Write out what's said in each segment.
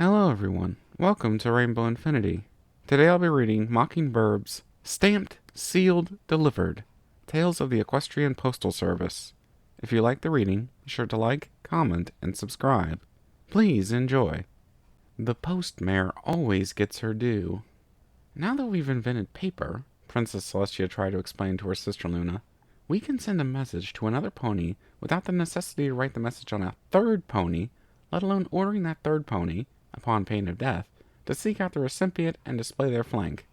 Hello everyone, welcome to Rainbow Infinity. Today I'll be reading Mockingbirb's Stamped, Sealed, Delivered, Tales of the Equestrian Postal Service. If you like the reading, be sure to like, comment, and subscribe. Please enjoy. The postmare always gets her due. Now that we've invented paper, Princess Celestia tried to explain to her sister Luna, we can send a message to another pony without the necessity to write the message on a third pony, let alone ordering that third pony, upon pain of death, to seek out the recipient and display their flank.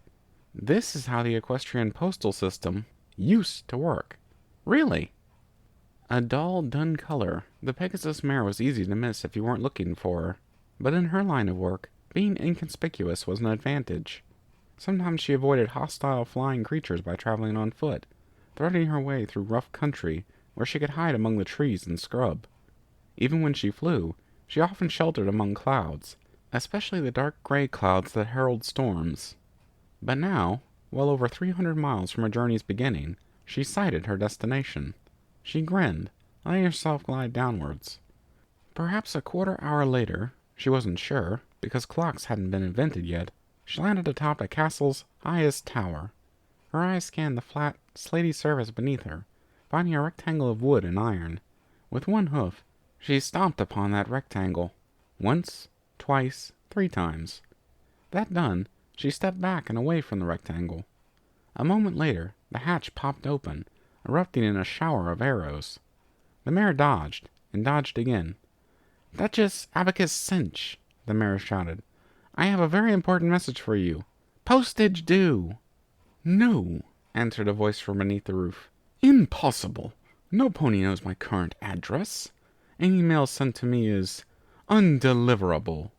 This is how the equestrian postal system used to work. Really? A dull, dun color, the Pegasus mare was easy to miss if you weren't looking for her. But in her line of work, being inconspicuous was an advantage. Sometimes she avoided hostile flying creatures by traveling on foot, threading her way through rough country where she could hide among the trees and scrub. Even when she flew, she often sheltered among clouds, especially the dark gray clouds that herald storms. But now, well over 300 miles from her journey's beginning, she sighted her destination. She grinned, letting herself glide downwards. Perhaps a quarter-hour later, she wasn't sure, because clocks hadn't been invented yet, she landed atop the castle's highest tower. Her eyes scanned the flat, slaty surface beneath her, finding a rectangle of wood and iron. With one hoof, she stomped upon that rectangle. Once, twice, 3 times. That done, she stepped back and away from the rectangle. A moment later, the hatch popped open, erupting in a shower of arrows. The mare dodged, and dodged again. "Duchess Abacus Cinch," the mare shouted. "I have a very important message for you. Postage due!" "No," answered a voice from beneath the roof. "Impossible! No pony knows my current address. Any mail sent to me is undeliverable."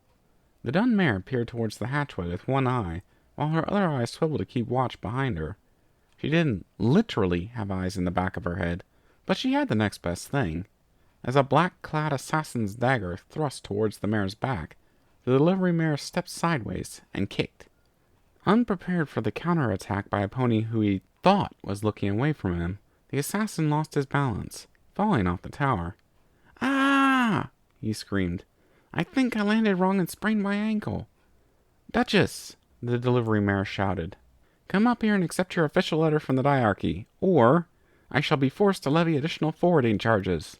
The dun mare peered towards the hatchway with one eye, while her other eye swiveled to keep watch behind her. She didn't literally have eyes in the back of her head, but she had the next best thing. As a black-clad assassin's dagger thrust towards the mare's back, the delivery mare stepped sideways and kicked. Unprepared for the counterattack by a pony who he thought was looking away from him, the assassin lost his balance, falling off the tower. "Ah!" he screamed. "I think I landed wrong and sprained my ankle." "Duchess," the delivery mare shouted, "come up here and accept your official letter from the diarchy, or I shall be forced to levy additional forwarding charges."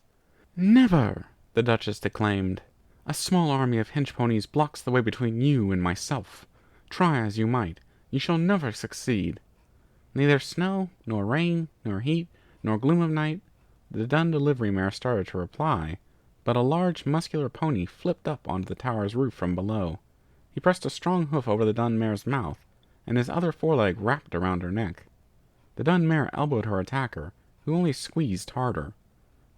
"Never!" the Duchess declaimed. "A small army of hench ponies blocks the way between you and myself. Try as you might, you shall never succeed." Neither snow, nor rain, nor heat, nor gloom of night, the dun delivery mare started to reply, but a large, muscular pony flipped up onto the tower's roof from below. He pressed a strong hoof over the dun mare's mouth, and his other foreleg wrapped around her neck. The dun mare elbowed her attacker, who only squeezed harder.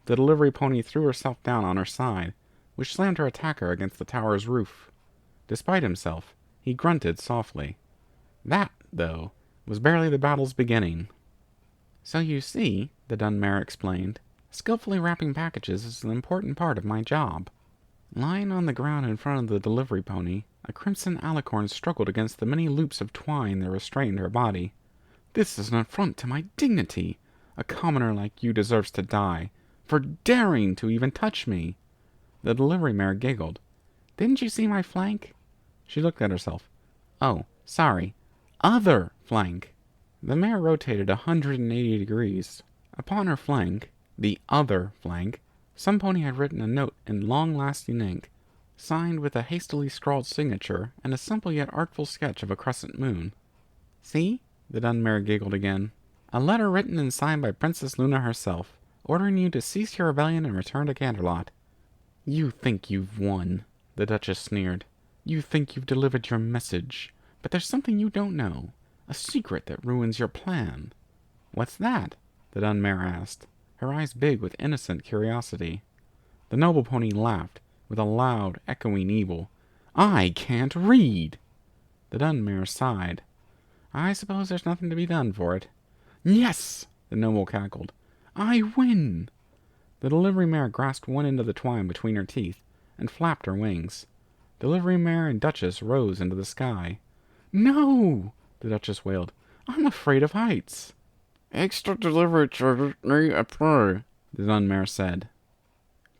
The delivery pony threw herself down on her side, which slammed her attacker against the tower's roof. Despite himself, he grunted softly. That, though, was barely the battle's beginning. "So you see," the dun mare explained, "skillfully wrapping packages is an important part of my job." Lying on the ground in front of the delivery pony, a crimson alicorn struggled against the many loops of twine that restrained her body. "This is an affront to my dignity. A commoner like you deserves to die, for daring to even touch me." The delivery mare giggled. "Didn't you see my flank?" She looked at herself. "Oh, sorry. Other flank." The mare rotated 180 degrees. Upon her flank, the other flank, some pony had written a note in long-lasting ink, signed with a hastily scrawled signature and a simple yet artful sketch of a crescent moon. "See?" the dun mare giggled again. "A letter written and signed by Princess Luna herself, ordering you to cease your rebellion and return to Canterlot." "You think you've won," the Duchess sneered. "You think you've delivered your message, but there's something you don't know. A secret that ruins your plan." "What's that?" the dun mare asked, her eyes big with innocent curiosity. The noble pony laughed, with a loud, echoing evil. "I can't read!" The dun mare sighed. "I suppose there's nothing to be done for it." "Yes!" the noble cackled. "I win!" The delivery mare grasped one end of the twine between her teeth, and flapped her wings. Delivery mare and Duchess rose into the sky. "No!" the Duchess wailed. "I'm afraid of heights." "Extra delivery charges may apply," the dun mare said.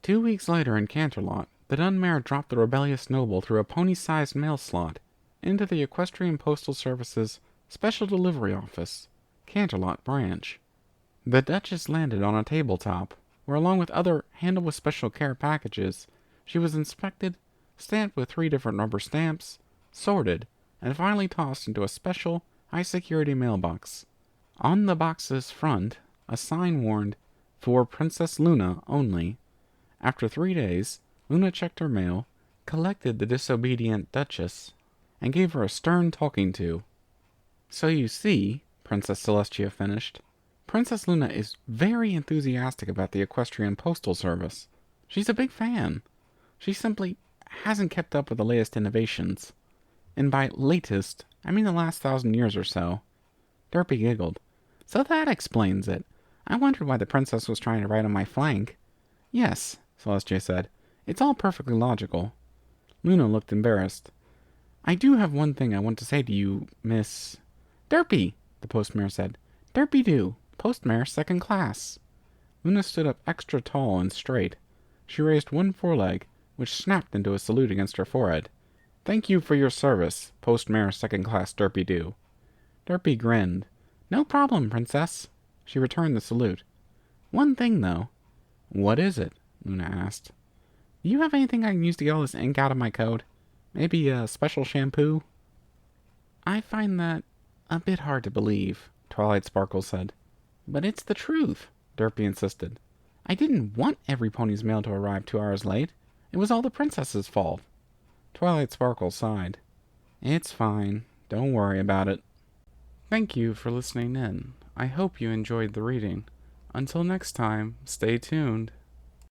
2 weeks later in Canterlot, The dun mare dropped the rebellious noble through a pony-sized mail slot into the Equestrian Postal Service's Special Delivery Office, Canterlot Branch. The Duchess landed on a tabletop, where along with other handled with special care packages, she was inspected, stamped with 3 different rubber stamps, sorted, and finally tossed into a special, high-security mailbox. On the box's front, a sign warned, "For Princess Luna only." After 3 days, Luna checked her mail, collected the disobedient Duchess, and gave her a stern talking to. "So you see," Princess Celestia finished, "Princess Luna is very enthusiastic about the Equestrian Postal Service. She's a big fan. She simply hasn't kept up with the latest innovations. And by latest, I mean the last 1,000 years or so." Derpy giggled. "So that explains it. I wondered why the princess was trying to ride on my flank." "Yes," Celestia said. "It's all perfectly logical." Luna looked embarrassed. "I do have one thing I want to say to you, Miss—" "Derpy," the postmare said. "Derpy do. Postmare second class." Luna stood up extra tall and straight. She raised one foreleg, which snapped into a salute against her forehead. "Thank you for your service, Postmare second class Derpy do." Derpy grinned. "No problem, Princess." She returned the salute. "One thing, though." "What is it?" Luna asked. "Do you have anything I can use to get all this ink out of my coat? Maybe a special shampoo?" "I find that a bit hard to believe," Twilight Sparkle said. "But it's the truth," Derpy insisted. "I didn't want every pony's mail to arrive 2 hours late. It was all the princess's fault." Twilight Sparkle sighed. "It's fine. Don't worry about it." Thank you for listening in. I hope you enjoyed the reading. Until next time, stay tuned.